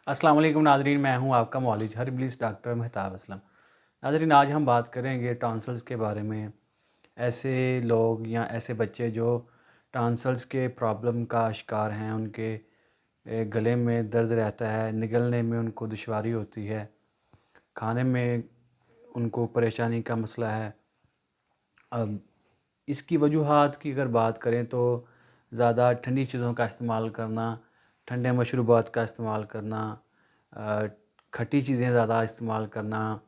अस्सलाम वालेकुम नाज़रीन, मैं हूं आपका मौलिज हर्बलिस्ट डॉक्टर मेहताब असलम। नाज़रीन, आज हम बात करेंगे टॉन्सिल्स के बारे में। ऐसे लोग या ऐसे बच्चे जो टॉन्सिल्स के प्रॉब्लम का शिकार हैं, उनके गले में दर्द रहता है, निगलने में उनको दुश्वारी होती है, खाने में उनको परेशानी का मसला है। अब इसकी वजूहात की अगर बात करें तो ज़्यादा ठंडी चीज़ों का इस्तेमाल करना, ठंडे मशरूबात का इस्तेमाल करना, खट्टी चीज़ें ज़्यादा इस्तेमाल करना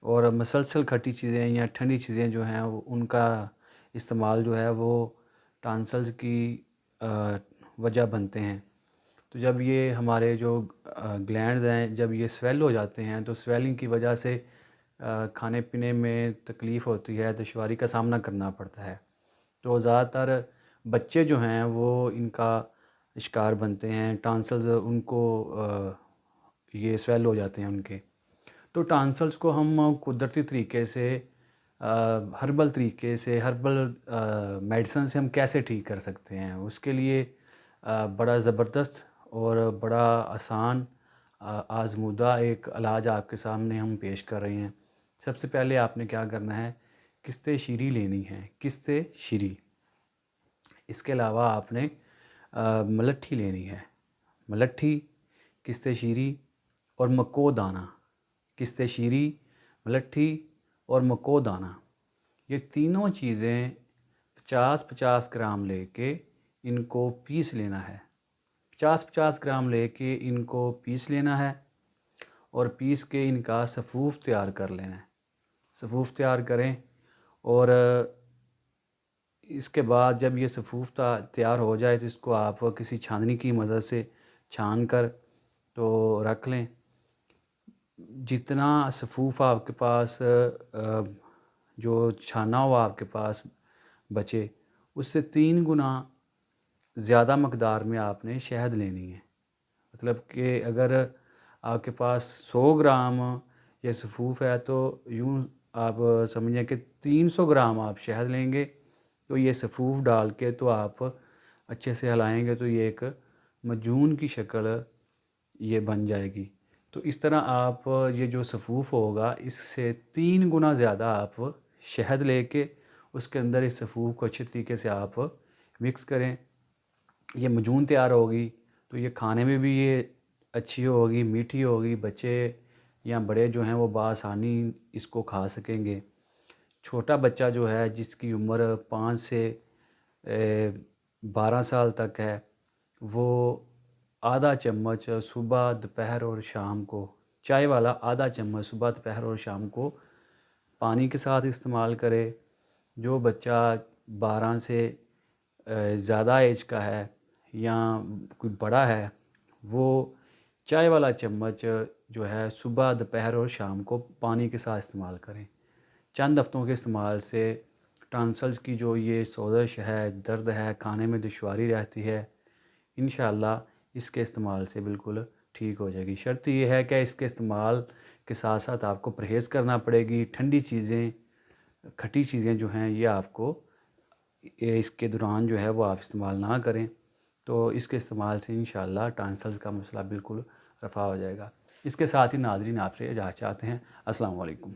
और मसलसल खट्टी चीज़ें या ठंडी चीज़ें जो हैं उनका इस्तेमाल जो है वो टॉन्सिल्स की वजह बनते हैं। तो जब ये हमारे जो ग्लैंड्स हैं, जब ये स्वेल हो जाते हैं तो स्वेलिंग की वजह से खाने पीने में तकलीफ़ होती है, दुश्वारी का सामना करना पड़ता है। तो ज़्यादातर बच्चे जो हैं वो इनका शिकार बनते हैं, टॉन्सिल्स उनको ये स्वेल हो जाते हैं उनके। तो टॉन्सिल्स को हम कुदरती तरीके से हर्बल तरीके से मेडिसिन से हम कैसे ठीक कर सकते हैं, उसके लिए बड़ा ज़बरदस्त और बड़ा आसान आज़मूदा एक इलाज आपके सामने हम पेश कर रहे हैं। सबसे पहले आपने क्या करना है, किस्ते शीरी लेनी है, किस्ते शीरी। इसके अलावा आपने मलट्ठी लेनी है, मलट्ठी, किस्ते शीरी और मको दाना। किस्ते शीरी, मलट्ठी और मको दाना, ये तीनों चीज़ें 50-50 ग्राम लेके इनको पीस लेना है। 50-50 ग्राम लेके इनको पीस लेना है और पीस के इनका सफ़ूफ़ तैयार कर लेना है। सफ़ूफ़ तैयार करें और इसके बाद जब ये सफ़ूफ़ तैयार हो जाए तो इसको आप किसी छाननी की मदद से छान कर तो रख लें। जितना सफ़ूफ़ आपके पास जो छाना हुआ आपके पास बचे, उससे 3 गुना ज़्यादा मकदार में आपने शहद लेनी है। मतलब कि अगर आपके पास 100 ग्राम ये सफ़ूफ़ है तो यूँ आप समझें कि 300 ग्राम आप शहद लेंगे। तो ये सफ़ूफ़ डाल के तो आप अच्छे से हिलाएंगे तो ये एक मजून की शक्ल ये बन जाएगी। तो इस तरह आप ये जो सफ़ूफ़ होगा इससे 3 गुना ज़्यादा आप शहद लेके उसके अंदर इस सफ़ूफ़ को अच्छे तरीके से आप मिक्स करें। ये मजून तैयार होगी तो ये खाने में भी ये अच्छी होगी, मीठी होगी। बच्चे या बड़े जो हैं वो बआसानी इसको खा सकेंगे। छोटा बच्चा जो है जिसकी उम्र 5 से 12 साल तक है, वो आधा चम्मच सुबह, दोपहर और शाम को, चाय वाला आधा चम्मच सुबह, दोपहर और शाम को पानी के साथ इस्तेमाल करे। जो बच्चा 12 से ज़्यादा एज का है या कोई बड़ा है, वो चाय वाला चम्मच जो है सुबह, दोपहर और शाम को पानी के साथ इस्तेमाल करें। चंद हफ्तों के इस्तेमाल से टॉन्सिल्स की जो ये सोज़श है, दर्द है, खाने में दुश्वारी रहती है, इंशाअल्लाह इसके इस्तेमाल से बिल्कुल ठीक हो जाएगी। शर्त ये है कि इसके इस्तेमाल के साथ साथ आपको परहेज़ करना पड़ेगी। ठंडी चीज़ें, खट्टी चीज़ें जो हैं ये आपको इसके दौरान जो है वो आप इस्तेमाल ना करें। तो इसके इस्तेमाल से इंशाअल्लाह टॉन्सिल्स का मसला बिल्कुल रफ़ा हो जाएगा। इसके साथ ही नाज़रीन आपसे इजाज़त चाहते हैं। अस्सलाम वालेकुम।